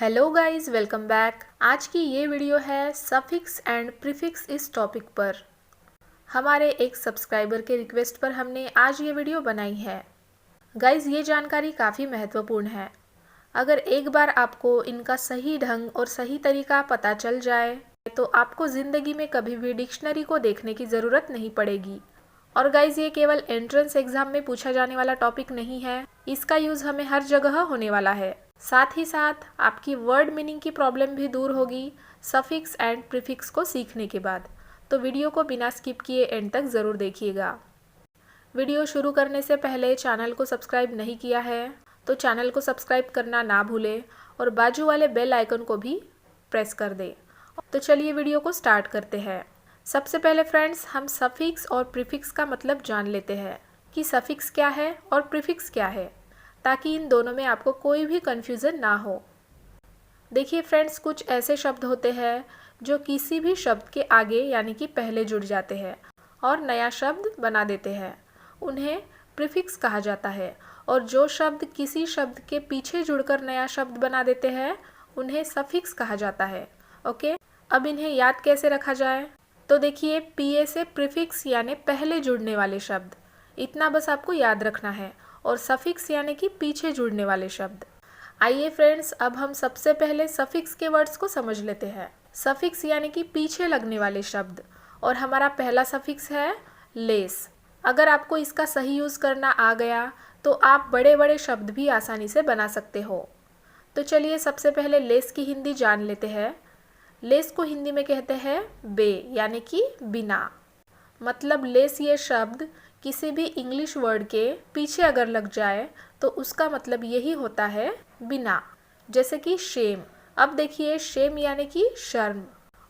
Hello guys, welcome back. आज की ये वीडियो है सफिक्स एंड प्रीफिक्स इस टॉपिक पर। हमारे एक सब्सक्राइबर के रिक्वेस्ट पर हमने आज ये वीडियो बनाई है। गाइस, ये जानकारी काफ़ी महत्वपूर्ण है। अगर एक बार आपको इनका सही ढंग और सही तरीका पता चल जाए तो आपको ज़िंदगी में कभी भी डिक्शनरी को देखने की ज़रूरत नहीं पड़ेगी। और गाइस, ये केवल एंट्रेंस एग्जाम में पूछा जाने वाला टॉपिक नहीं है, इसका यूज़ हमें हर जगह होने वाला है। साथ ही साथ आपकी वर्ड मीनिंग की प्रॉब्लम भी दूर होगी सफिक्स एंड प्रीफिक्स को सीखने के बाद। तो वीडियो को बिना स्किप किए एंड तक ज़रूर देखिएगा। वीडियो शुरू करने से पहले चैनल को सब्सक्राइब नहीं किया है तो चैनल को सब्सक्राइब करना ना भूलें और बाजू वाले बेल आइकन को भी प्रेस कर दें। तो चलिए वीडियो को स्टार्ट करते हैं। सबसे पहले फ्रेंड्स, हम सफिक्स और प्रीफिक्स का मतलब जान लेते हैं कि सफिक्स क्या है और प्रीफिक्स क्या है, ताकि इन दोनों में आपको कोई भी कन्फ्यूज़न ना हो। देखिए फ्रेंड्स, कुछ ऐसे शब्द होते हैं जो किसी भी शब्द के आगे यानी कि पहले जुड़ जाते हैं और नया शब्द बना देते हैं, उन्हें प्रीफिक्स कहा जाता है। और जो शब्द किसी शब्द के पीछे जुड़कर नया शब्द बना देते हैं उन्हें सफिक्स कहा जाता है। ओके, अब इन्हें याद कैसे रखा जाए? तो देखिए, पीए से प्रीफिक्स यानी पहले जुड़ने वाले शब्द, इतना बस आपको याद रखना है, और सफिक्स यानी कि पीछे जुड़ने वाले शब्द। आइए फ्रेंड्स, अब हम सबसे पहले सफिक्स के वर्ड्स को समझ लेते हैं। सफिक्स यानी कि पीछे लगने वाले शब्द, और हमारा पहला सफिक्स है लेस। अगर आपको इसका सही यूज़ करना आ गया तो आप बड़े बड़े शब्द भी आसानी से बना सकते हो। तो चलिए सबसे पहले लेस की हिंदी जान लेते हैं। लेस को हिंदी में कहते हैं बे यानी कि बिना। मतलब लेस ये शब्द किसी भी इंग्लिश वर्ड के पीछे अगर लग जाए तो उसका मतलब यही होता है बिना। जैसे कि शेम। अब देखिए, शेम यानी कि शर्म,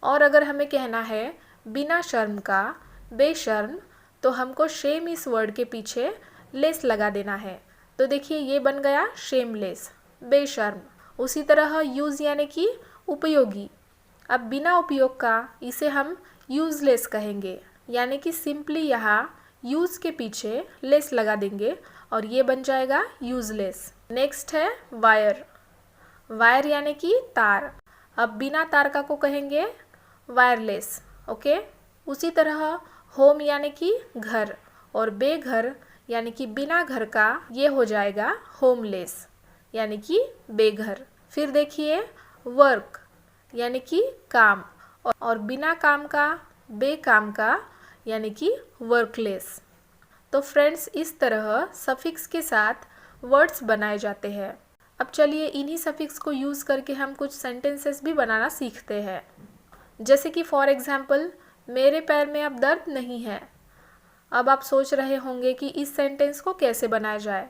और अगर हमें कहना है बिना शर्म का, बेशर्म, तो हमको शेम इस वर्ड के पीछे लेस लगा देना है। तो देखिए, ये बन गया शेमलेस, बेशर्म। उसी तरह यूज़ यानी कि उपयोगी। अब बिना उपयोग का इसे हम यूज़लेस कहेंगे, यानी कि सिंपली यहाँ यूज़ के पीछे लेस लगा देंगे और ये बन जाएगा यूज़लेस। नेक्स्ट है वायर। वायर यानी कि तार। अब बिना तार का को कहेंगे वायरलेस। ओके, उसी तरह होम यानी कि घर, और बेघर यानी कि बिना घर का, ये हो जाएगा होमलेस यानी कि बेघर। फिर देखिए वर्क यानी कि काम, और बिना काम का, बेकाम का, यानी कि वर्कलेस। तो फ्रेंड्स, इस तरह सफिक्स के साथ वर्ड्स बनाए जाते हैं। अब चलिए इन्हीं सफिक्स को यूज़ करके हम कुछ सेंटेंसेस भी बनाना सीखते हैं। जैसे कि फॉर एग्जाम्पल, मेरे पैर में अब दर्द नहीं है। अब आप सोच रहे होंगे कि इस सेंटेंस को कैसे बनाया जाए,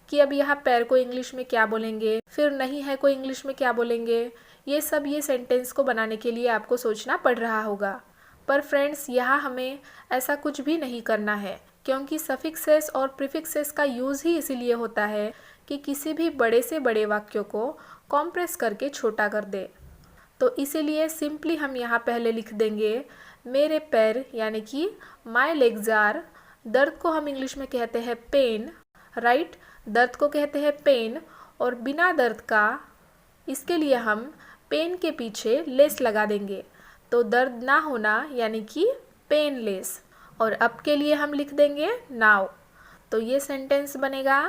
कि अब यहाँ पैर को इंग्लिश में क्या बोलेंगे, फिर नहीं है को इंग्लिश में क्या बोलेंगे। ये सेंटेंस को बनाने के लिए आपको सोचना पड़ रहा होगा। पर फ्रेंड्स, यहाँ हमें ऐसा कुछ भी नहीं करना है, क्योंकि सफिक्सेस और प्रीफिक्सेस का यूज़ ही इसीलिए होता है कि किसी भी बड़े से बड़े वाक्यों को कॉम्प्रेस करके छोटा कर दे। तो इसीलिए सिंपली हम यहाँ पहले लिख देंगे मेरे पैर यानी कि माई लेग्स आर। दर्द को हम इंग्लिश में कहते हैं पेन, राइट? दर्द को कहते हैं पेन, और बिना दर्द का, इसके लिए हम पेन के पीछे लेस लगा देंगे, तो दर्द ना होना यानी कि पेनलेस। और अब के लिए हम लिख देंगे नाउ। तो ये सेंटेंस बनेगा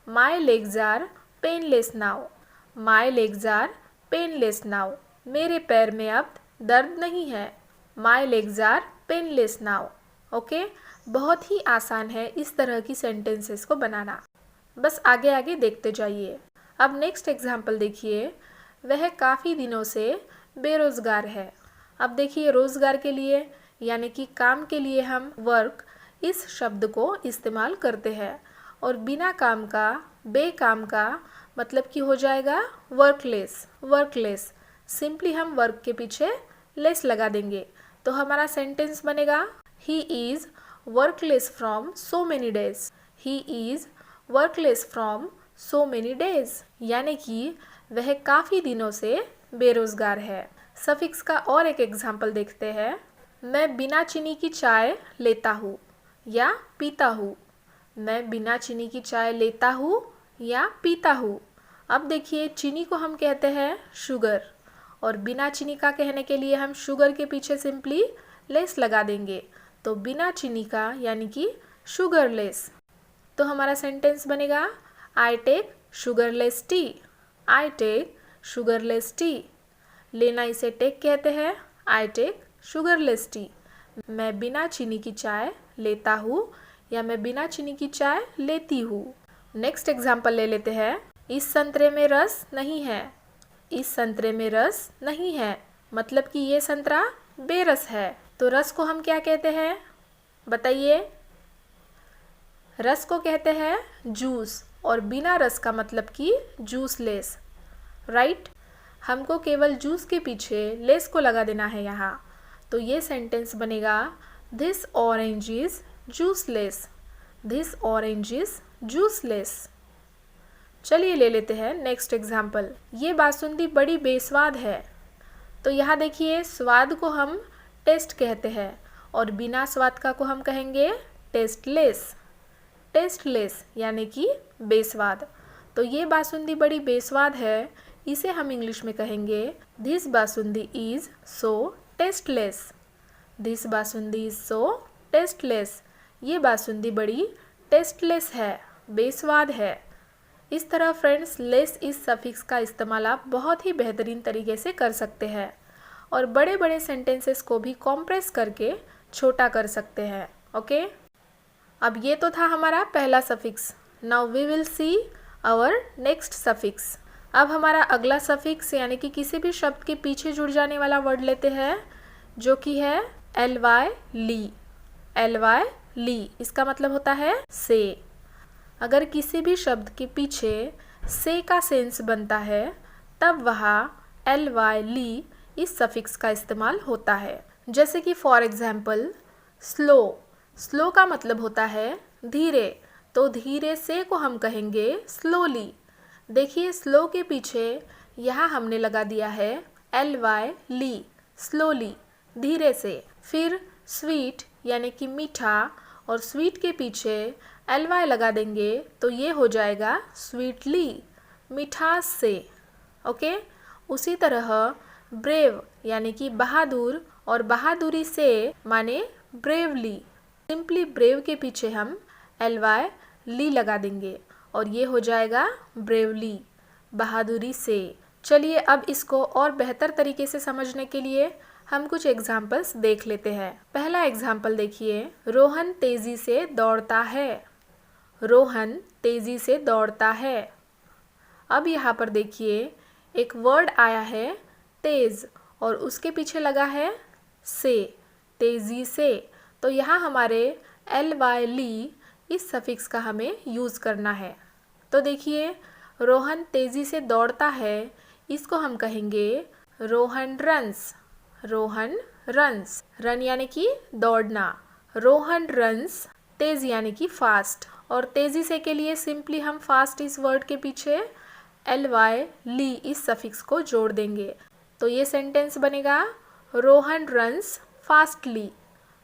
my legs are painless now. My legs are painless now. मेरे पैर में अब दर्द नहीं है। My legs are painless now. Okay, बहुत ही आसान है इस तरह की सेंटेंसेस को बनाना। बस आगे आगे देखते जाइए। अब नेक्स्ट एग्जाम्पल देखिए, वह काफ़ी दिनों से बेरोज़गार है। अब देखिए, रोज़गार के लिए यानी कि काम के लिए हम वर्क इस शब्द को इस्तेमाल करते हैं, और बिना काम का, बेकाम का, मतलब कि हो जाएगा वर्कलेस। वर्कलेस सिंपली हम वर्क के पीछे लेस लगा देंगे, तो हमारा सेंटेंस बनेगा he is workless from so many days. He is workless from so many days, यानी कि वह काफ़ी दिनों से बेरोज़गार है। सफिक्स का और एक एग्जाम्पल देखते हैं। मैं बिना चीनी की चाय लेता हूँ या पीता हूँ। मैं बिना चीनी की चाय लेता हूँ या पीता हूँ। अब देखिए चीनी को हम कहते हैं शुगर, और बिना चीनी का कहने के लिए हम शुगर के पीछे सिंपली लेस लगा देंगे, तो बिना चीनी का यानी कि शुगरलेस। तो हमारा सेंटेंस बनेगा I take sugarless tea. I take sugarless tea. लेना इसे टेक कहते हैं, आई टेक शुगरलेस टी। मैं बिना चीनी की चाय लेता हूँ या मैं बिना चीनी की चाय लेती हूँ। नेक्स्ट एग्जाम्पल ले लेते हैं। इस संतरे में रस नहीं है। इस संतरे में रस नहीं है मतलब कि ये संतरा बेरस है। तो रस को हम क्या कहते हैं बताइए? रस को कहते हैं जूस, और बिना रस का मतलब कि जूसलेस, राइट। हमको केवल जूस के पीछे लेस को लगा देना है यहाँ। तो ये सेंटेंस बनेगा this orange is juiceless. This orange is juiceless. चलिए ले लेते हैं नेक्स्ट एग्जाम्पल। ये बासुंदी बड़ी बेस्वाद है। तो यहाँ देखिए स्वाद को हम टेस्ट कहते हैं, और बिना स्वाद का को हम कहेंगे टेस्टलेस। टेस्टलेस यानी कि बेस्वाद। तो ये बासुंदी बड़ी बेस्वाद है, इसे हम इंग्लिश में कहेंगे this basundi is so tasteless. This basundi is so tasteless. ये बासुंदी बड़ी टेस्टलेस है, बेस्वाद है। इस तरह फ्रेंड्स लेस इस सफिक्स का इस्तेमाल आप बहुत ही बेहतरीन तरीके से कर सकते हैं, और बड़े बड़े सेंटेंसेस को भी कॉम्प्रेस करके छोटा कर सकते हैं। ओके, अब ये तो था हमारा पहला suffix. Now we will see our next suffix. अब हमारा अगला सफिक्स यानी कि किसी भी शब्द के पीछे जुड़ जाने वाला वर्ड लेते हैं, जो कि है ly ली। ly ली इसका मतलब होता है से। अगर किसी भी शब्द के पीछे से का सेंस बनता है तब वहाँ ly ली इस सफिक्स का इस्तेमाल होता है। जैसे कि फॉर एग्जाम्पल स्लो। स्लो का मतलब होता है धीरे, तो धीरे से को हम कहेंगे स्लोली। देखिए स्लो के पीछे यहाँ हमने लगा दिया है ly ली, स्लोली, धीरे से। फिर स्वीट यानी कि मीठा, और स्वीट के पीछे ly लगा देंगे तो ये हो जाएगा स्वीटली, मिठास से। ओके, उसी तरह ब्रेव यानी कि बहादुर, और बहादुरी से माने ब्रेवली। सिंपली ब्रेव के पीछे हम ly ली लगा देंगे और ये हो जाएगा ब्रेवली, बहादुरी से। चलिए अब इसको और बेहतर तरीके से समझने के लिए हम कुछ एग्जाम्पल्स देख लेते हैं। पहला एग्जाम्पल देखिए, रोहन तेजी से दौड़ता है। रोहन तेजी से दौड़ता है। अब यहाँ पर देखिए एक वर्ड आया है तेज, और उसके पीछे लगा है से, तेजी से। तो यहाँ हमारे ly ली इस सफिक्स का हमें यूज़ करना है। तो देखिए रोहन तेज़ी से दौड़ता है, इसको हम कहेंगे Rohan runs. Rohan runs, run यानी कि दौड़ना। रोहन रन्स, तेज़ यानी कि फास्ट, और तेज़ी से के लिए सिंपली हम फास्ट इस वर्ड के पीछे ly ली इस सफिक्स को जोड़ देंगे। तो ये सेंटेंस बनेगा रोहन रन्स फास्टली।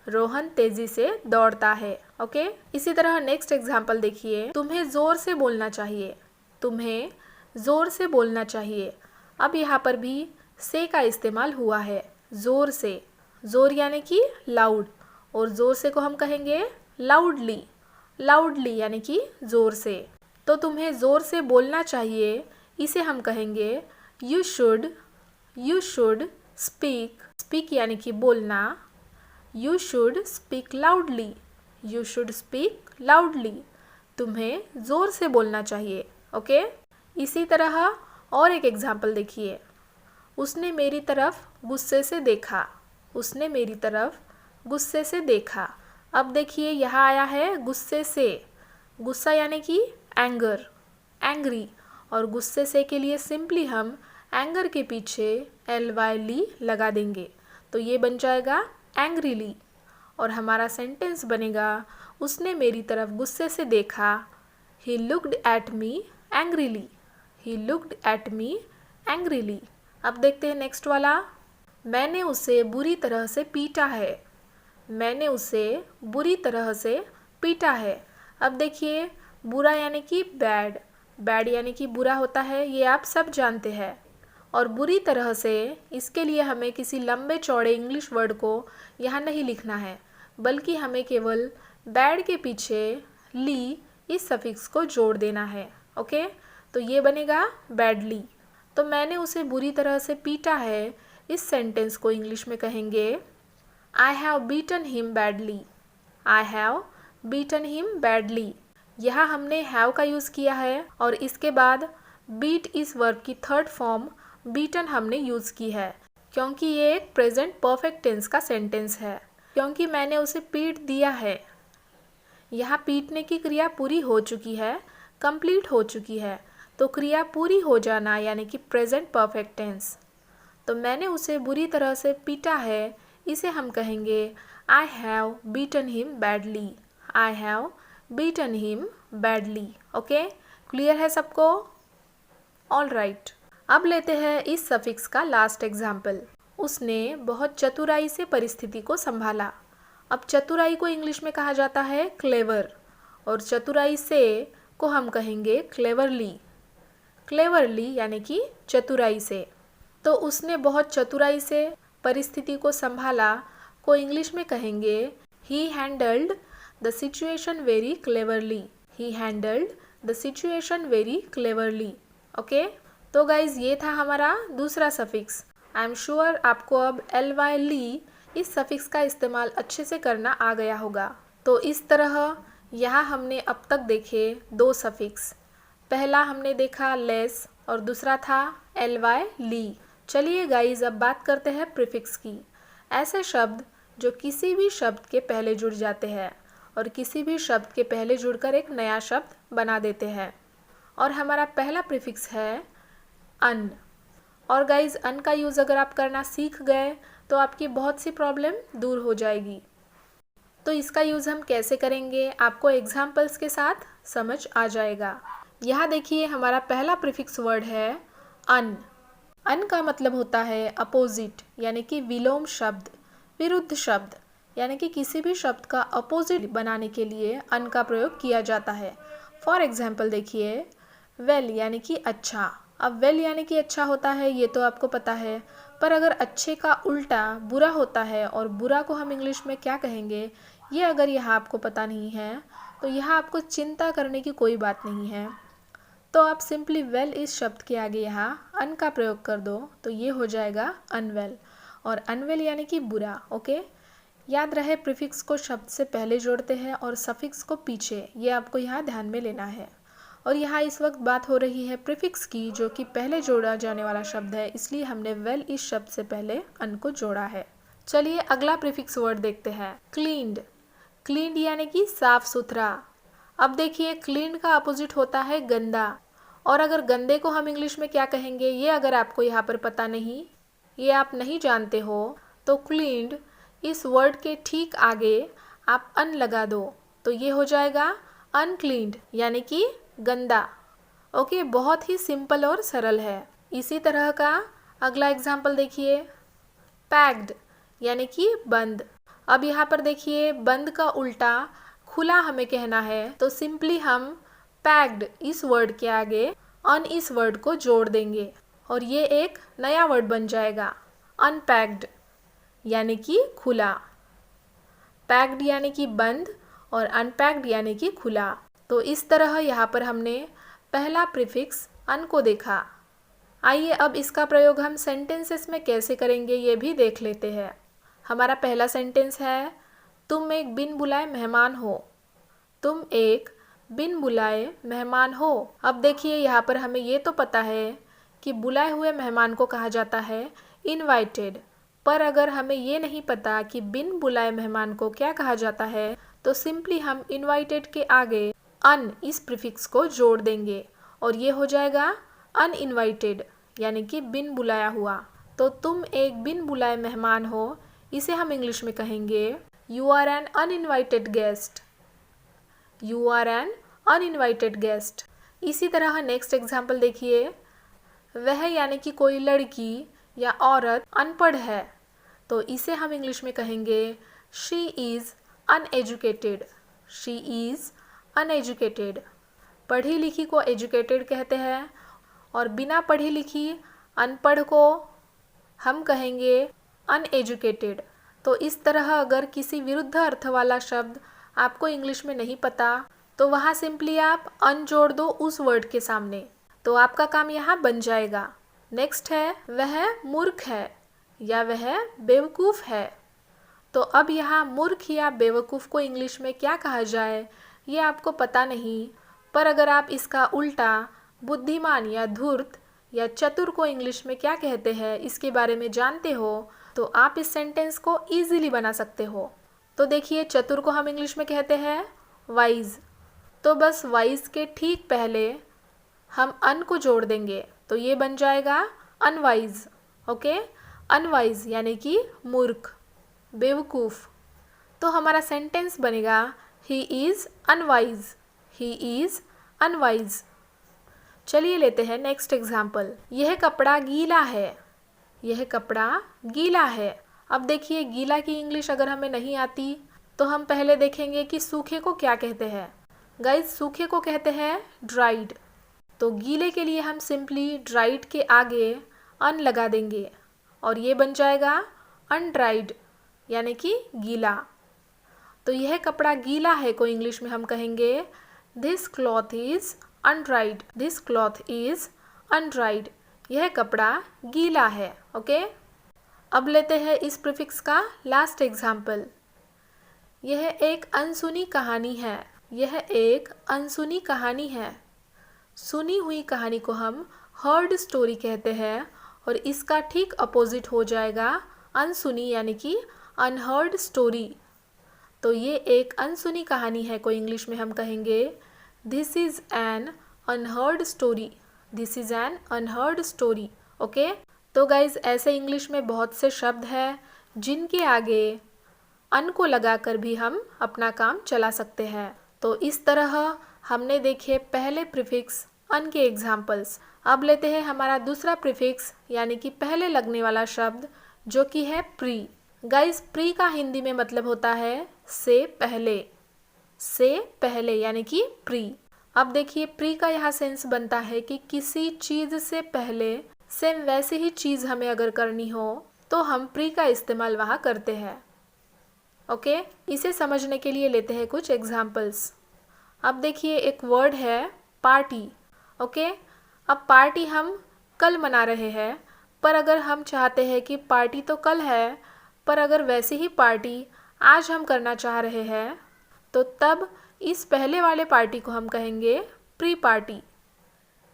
रोहन तेजी से दौड़ता है। ओके, इसी तरह नेक्स्ट एग्जाम्पल देखिए, तुम्हें जोर से बोलना चाहिए। तुम्हें जोर से बोलना चाहिए। अब यहाँ पर भी से का इस्तेमाल हुआ है, जोर से। जोर यानी कि लाउड, और जोर से को हम कहेंगे लाउडली। लाउडली यानी कि जोर से। तो तुम्हें जोर से बोलना चाहिए, इसे हम कहेंगे यू शुड स्पीक। स्पीक यानी कि बोलना। You should speak loudly. You should speak loudly. तुम्हें ज़ोर से बोलना चाहिए। ओके, इसी तरह और एक एग्जाम्पल देखिए, उसने मेरी तरफ गुस्से से देखा। उसने मेरी तरफ गुस्से से देखा। अब देखिए यहाँ आया है गुस्से से। गुस्सा यानी कि एंगर, एंग्री, और गुस्से से के लिए सिंपली हम एंगर के पीछे ly ली लगा देंगे, तो ये बन जाएगा एंग्रीली, और हमारा सेंटेंस बनेगा उसने मेरी तरफ गुस्से से देखा। He looked at me angrily. He looked at me angrily. अब देखते हैं नेक्स्ट वाला, मैंने उसे बुरी तरह से पीटा है। मैंने उसे बुरी तरह से पीटा है। अब देखिए बुरा यानी कि बैड, बैड यानी कि बुरा होता है, ये आप सब जानते हैं। और बुरी तरह से, इसके लिए हमें किसी लंबे चौड़े इंग्लिश वर्ड को यहाँ नहीं लिखना है, बल्कि हमें केवल बैड के पीछे ली इस सफिक्स को जोड़ देना है। ओके, तो ये बनेगा बैडली। तो मैंने उसे बुरी तरह से पीटा है, इस सेंटेंस को इंग्लिश में कहेंगे I have beaten him badly. I have beaten him badly. यहाँ हमने हैव का यूज़ किया है और इसके बाद बीट इस वर्ब की थर्ड फॉर्म बीटन हमने यूज़ की है, क्योंकि ये एक प्रेजेंट परफेक्ट टेंस का सेंटेंस है, क्योंकि मैंने उसे पीट दिया है। यहाँ पीटने की क्रिया पूरी हो चुकी है, कंप्लीट हो चुकी है, तो क्रिया पूरी हो जाना यानी कि प्रेजेंट परफेक्ट टेंस। तो मैंने उसे बुरी तरह से पीटा है, इसे हम कहेंगे I have beaten him badly. I have beaten him badly. Okay, clear है सबको? All right. अब लेते हैं इस सफिक्स का लास्ट एग्जाम्पल। उसने बहुत चतुराई से परिस्थिति को संभाला। अब चतुराई को इंग्लिश में कहा जाता है क्लेवर, और चतुराई से को हम कहेंगे क्लेवरली। क्लेवरली यानी कि चतुराई से। तो उसने बहुत चतुराई से परिस्थिति को संभाला को इंग्लिश में कहेंगे ही handled the situation very cleverly. He handled the situation very cleverly. Okay, तो गाइज ये था हमारा दूसरा सफिक्स। आई एम श्योर आपको अब ly ली इस सफिक्स का इस्तेमाल अच्छे से करना आ गया होगा। तो इस तरह यहाँ हमने अब तक देखे दो सफिक्स। पहला हमने देखा लेस और दूसरा था ly ली। चलिए गाइज अब बात करते हैं प्रीफिक्स की। ऐसे शब्द जो किसी भी शब्द के पहले जुड़ जाते हैं और किसी भी शब्द के पहले जुड़कर एक नया शब्द बना देते हैं। और हमारा पहला प्रीफिक्स है अन। और गाइज अन का यूज़ अगर आप करना सीख गए तो आपकी बहुत सी प्रॉब्लम दूर हो जाएगी। तो इसका यूज़ हम कैसे करेंगे आपको एग्जाम्पल्स के साथ समझ आ जाएगा। यहाँ देखिए हमारा पहला प्रीफिक्स वर्ड है अन। अन का मतलब होता है अपोजिट, यानी कि विलोम शब्द, विरुद्ध शब्द, यानी कि किसी भी शब्द का अपोजिट बनाने के लिए अन का प्रयोग किया जाता है। फॉर एग्जाम्पल देखिए वेल यानी कि अच्छा। अब वेल यानी कि अच्छा होता है ये तो आपको पता है, पर अगर अच्छे का उल्टा बुरा होता है और बुरा को हम इंग्लिश में क्या कहेंगे ये अगर यहाँ आपको पता नहीं है तो यहाँ आपको चिंता करने की कोई बात नहीं है। तो आप सिंपली वेल इस शब्द के आगे यहाँ अन का प्रयोग कर दो तो ये हो जाएगा अनवेल। और अनवेल यानी कि बुरा। ओके, याद रहे प्रीफिक्स को शब्द से पहले जोड़ते हैं और सफिक्स को पीछे, ये आपको यहाँ ध्यान में लेना है। और यहाँ इस वक्त बात हो रही है प्रीफिक्स की, जो कि पहले जोड़ा जाने वाला शब्द है, इसलिए हमने वेल इस शब्द से पहले अन को जोड़ा है। चलिए अगला प्रीफिक्स वर्ड देखते हैं क्लीन्ड। क्लीन्ड यानी कि साफ सुथरा। अब देखिए क्लीन का अपोजिट होता है गंदा, और अगर गंदे को हम इंग्लिश में क्या कहेंगे ये अगर आपको यहाँ पर पता नहीं, ये आप नहीं जानते हो, तो क्लीन्ड इस वर्ड के ठीक आगे आप अन लगा दो तो ये हो जाएगा अनक्लीन्ड यानी कि गंदा। ओके, बहुत ही सिंपल और सरल है। इसी तरह का अगला एग्जाम्पल देखिए पैक्ड यानी कि बंद। अब यहाँ पर देखिए बंद का उल्टा खुला हमें कहना है, तो सिंपली हम पैक्ड इस वर्ड के आगे अन इस वर्ड को जोड़ देंगे और ये एक नया वर्ड बन जाएगा अनपैक्ड यानी कि खुला। पैक्ड यानी कि बंद और अनपैक्ड यानी कि खुला। तो इस तरह यहाँ पर हमने पहला प्रीफिक्स अन को देखा। आइए अब इसका प्रयोग हम सेंटेंसेस में कैसे करेंगे ये भी देख लेते हैं। हमारा पहला सेंटेंस है तुम एक बिन बुलाए मेहमान हो। तुम एक बिन बुलाए मेहमान हो। अब देखिए यहाँ पर हमें ये तो पता है कि बुलाए हुए मेहमान को कहा जाता है इनवाइटेड, पर अगर हमें ये नहीं पता कि बिन बुलाए मेहमान को क्या कहा जाता है तो सिंपली हम इनवाइटेड के आगे अन इस प्रीफिक्स को जोड़ देंगे और ये हो जाएगा अनइनवाइटेड यानी कि बिन बुलाया हुआ। तो तुम एक बिन बुलाए मेहमान हो, इसे हम इंग्लिश में कहेंगे you are an uninvited guest. You are an uninvited guest. इसी तरह नेक्स्ट एग्जाम्पल देखिए वह यानी कि कोई लड़की या औरत अनपढ़ है, तो इसे हम इंग्लिश में कहेंगे she is uneducated. She is uneducated. पढ़ी लिखी को एजुकेटेड कहते हैं और बिना पढ़ी लिखी अनपढ़ को हम कहेंगे अनएजुकेटेड। तो इस तरह अगर किसी विरुद्ध अर्थ वाला शब्द आपको इंग्लिश में नहीं पता तो वहाँ सिंपली आप अन जोड़ दो उस वर्ड के सामने, तो आपका काम यहाँ बन जाएगा। नेक्स्ट है वह मूर्ख है या वह बेवकूफ़ है। तो अब यहाँ मूर्ख या बेवकूफ़ को इंग्लिश में क्या कहा जाए ये आपको पता नहीं, पर अगर आप इसका उल्टा बुद्धिमान या धूर्त या चतुर को इंग्लिश में क्या कहते हैं इसके बारे में जानते हो तो आप इस सेंटेंस को ईजिली बना सकते हो। तो देखिए, चतुर को हम इंग्लिश में कहते हैं वाइज, तो बस वाइज के ठीक पहले हम अन को जोड़ देंगे तो ये बन जाएगा अनवाइज। ओके, अनवाइज यानी कि मूर्ख, बेवकूफ़। तो हमारा सेंटेंस बनेगा he is unwise, he is unwise. चलिए लेते हैं नेक्स्ट एग्जाम्पल। यह कपड़ा गीला है, यह कपड़ा गीला है। अब देखिए, गीला की इंग्लिश अगर हमें नहीं आती तो हम पहले देखेंगे कि सूखे को क्या कहते हैं। गाइज, सूखे को कहते हैं ड्राइड, तो गीले के लिए हम सिंपली ड्राइड के आगे अन लगा देंगे और ये बन जाएगा अनड्राइड यानी कि गीला। तो यह कपड़ा गीला है को इंग्लिश में हम कहेंगे this cloth is undried, this cloth is undried. यह कपड़ा गीला है। ओके, अब लेते हैं इस प्रीफिक्स का लास्ट एग्जाम्पल। यह एक अनसुनी कहानी है, यह एक अनसुनी कहानी है। सुनी हुई कहानी को हम हर्ड स्टोरी कहते हैं और इसका ठीक अपोजिट हो जाएगा अनसुनी यानी कि अनहर्ड स्टोरी। तो ये एक अनसुनी कहानी है को इंग्लिश में हम कहेंगे this is an unheard story, this is an unheard story. Okay, तो गाइज ऐसे इंग्लिश में बहुत से शब्द हैं जिनके आगे अन को लगाकर भी हम अपना काम चला सकते हैं। तो इस तरह हमने देखे पहले प्रीफिक्स अन के एग्जाम्पल्स। अब लेते हैं हमारा दूसरा प्रीफिक्स यानी कि पहले लगने वाला शब्द जो कि है प्री। गाइस, प्री का हिंदी में मतलब होता है से पहले, से पहले यानी कि प्री। अब देखिए, प्री का यहाँ सेंस बनता है कि किसी चीज़ से पहले सेम वैसी ही चीज़ हमें अगर करनी हो तो हम प्री का इस्तेमाल वहाँ करते हैं। ओके, इसे समझने के लिए लेते हैं कुछ एग्जाम्पल्स। अब देखिए, एक वर्ड है पार्टी। ओके, अब पार्टी हम कल मना रहे हैं, पर अगर हम चाहते हैं कि पार्टी तो कल है पर अगर वैसी ही पार्टी आज हम करना चाह रहे हैं तो तब इस पहले वाले पार्टी को हम कहेंगे pre party,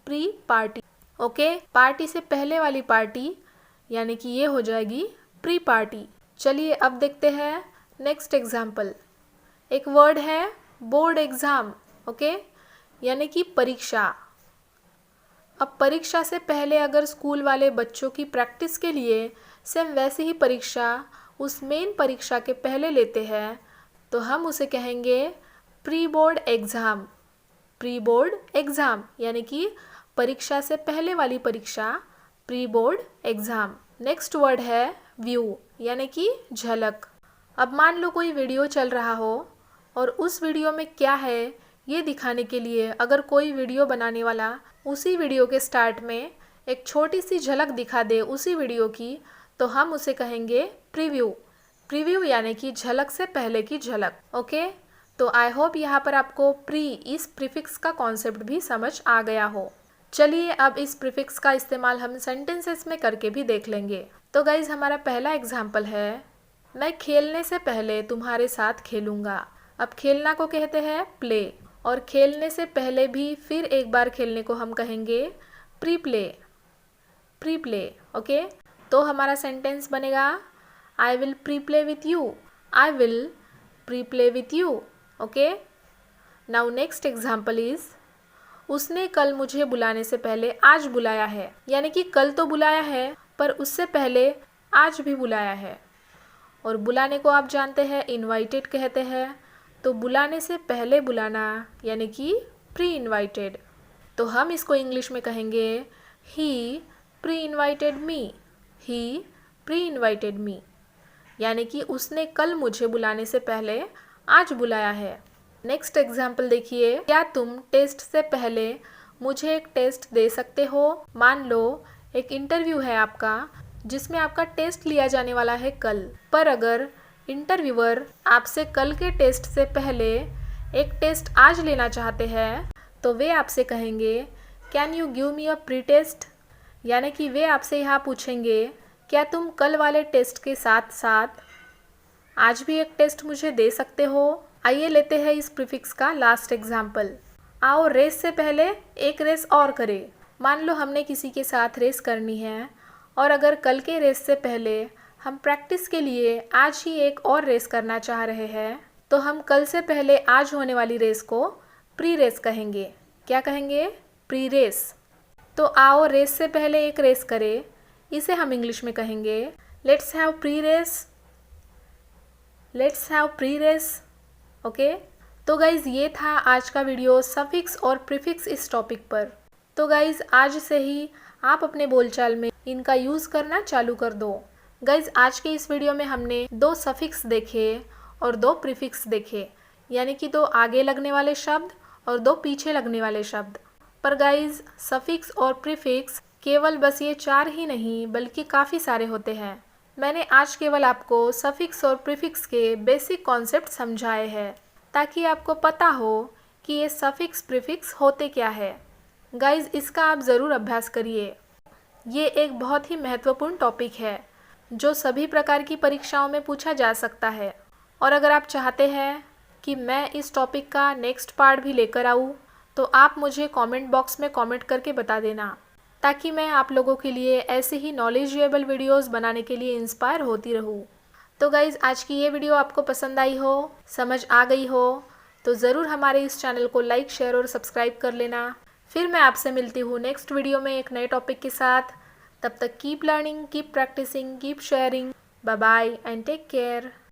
pre party. Okay, party से पहले वाली पार्टी यानी कि ये हो जाएगी प्री पार्टी। चलिए अब देखते हैं नेक्स्ट एग्जाम्पल। एक वर्ड है बोर्ड एग्ज़ाम। ओके, यानी कि परीक्षा। अब परीक्षा से पहले अगर स्कूल वाले बच्चों की प्रैक्टिस के लिए सेम वैसी ही परीक्षा उस मेन परीक्षा के पहले लेते हैं तो हम उसे कहेंगे pre board exam, pre board exam यानी कि परीक्षा से पहले वाली परीक्षा pre board exam. Next word है व्यू यानी कि झलक। अब मान लो कोई वीडियो चल रहा हो और उस वीडियो में क्या है ये दिखाने के लिए अगर कोई वीडियो बनाने वाला उसी वीडियो के स्टार्ट में एक छोटी सी झलक दिखा दे उसी वीडियो की तो हम उसे कहेंगे प्रीव्यू, प्रीव्यू यानी कि झलक से पहले की झलक। ओके, तो आई होप यहाँ पर आपको प्री इस प्रीफिक्स का कॉन्सेप्ट भी समझ आ गया हो। चलिए अब इस प्रीफिक्स का इस्तेमाल हम सेंटेंसेस में करके भी देख लेंगे। तो गाइज, हमारा पहला एग्जाम्पल है मैं खेलने से पहले तुम्हारे साथ खेलूँगा। अब खेलना को कहते हैं प्ले और खेलने से पहले भी फिर एक बार खेलने को हम कहेंगे pre play, pre play. Okay, तो हमारा सेंटेंस बनेगा I will pre play with you, I will pre play with you. Okay, now next example is उसने कल मुझे बुलाने से पहले आज बुलाया है, यानी कि कल तो बुलाया है पर उससे पहले आज भी बुलाया है। और बुलाने को आप जानते हैं इनवाइटेड कहते हैं, तो बुलाने से पहले बुलाना यानी कि प्री इनवाइटेड। तो हम इसको इंग्लिश में कहेंगे ही प्री इनवाइटेड मी, ही प्री इनवाइटेड मी, यानी कि उसने कल मुझे बुलाने से पहले आज बुलाया है। नेक्स्ट एग्जाम्पल देखिए, क्या तुम टेस्ट से पहले मुझे एक टेस्ट दे सकते हो? मान लो एक इंटरव्यू है आपका, जिसमें आपका टेस्ट लिया जाने वाला है कल, पर अगर इंटरव्यूअर आपसे कल के टेस्ट से पहले एक टेस्ट आज लेना चाहते हैं, तो वे आपसे कहेंगे can you give me a pre test, यानी कि वे आपसे यहाँ पूछेंगे क्या तुम कल वाले टेस्ट के साथ साथ आज भी एक टेस्ट मुझे दे सकते हो? आइए लेते हैं इस प्रीफिक्स का लास्ट एग्जाम्पल। आओ रेस से पहले एक रेस और करें। मान लो हमने किसी के साथ रेस करनी है और अगर कल के रेस से पहले हम प्रैक्टिस के लिए आज ही एक और रेस करना चाह रहे हैं, तो हम कल से पहले आज होने वाली रेस को प्री रेस कहेंगे। क्या कहेंगे? Pre race. तो आओ रेस से पहले एक रेस करें, इसे हम इंग्लिश में कहेंगे let's have pre race. Let's have pre race. Okay, तो गाइज़ ये था आज का वीडियो सफिक्स और प्रीफिक्स इस टॉपिक पर। तो गाइज़ आज से ही आप अपने बोलचाल में इनका यूज़ करना चालू कर दो। गाइज़ आज के इस वीडियो में हमने 2 सफिक्स देखे और 2 प्रीफिक्स देखे, यानी कि 2 आगे लगने वाले शब्द और 2 पीछे लगने वाले शब्द। पर गाइज़ सफिक्स और प्रीफिक्स केवल बस ये 4 ही नहीं बल्कि काफ़ी सारे होते हैं। मैंने आज केवल आपको सफिक्स और प्रीफिक्स के बेसिक कॉन्सेप्ट समझाए हैं, ताकि आपको पता हो कि ये सफिक्स प्रीफिक्स होते क्या है। गाइज़ इसका आप ज़रूर अभ्यास करिए। ये एक बहुत ही महत्वपूर्ण टॉपिक है जो सभी प्रकार की परीक्षाओं में पूछा जा सकता है। और अगर आप चाहते हैं कि मैं इस टॉपिक का नेक्स्ट पार्ट भी लेकर आऊँ, तो आप मुझे कमेंट बॉक्स में कमेंट करके बता देना, ताकि मैं आप लोगों के लिए ऐसे ही नॉलेजेबल वीडियोस बनाने के लिए इंस्पायर होती रहूँ। तो गाइज़ आज की ये वीडियो आपको पसंद आई हो, समझ आ गई हो, तो ज़रूर हमारे इस चैनल को लाइक, शेयर और सब्सक्राइब कर लेना। फिर मैं आपसे मिलती हूँ नेक्स्ट वीडियो में एक नए टॉपिक के साथ। तब तक keep learning, keep practising, keep sharing. Bye bye and take care.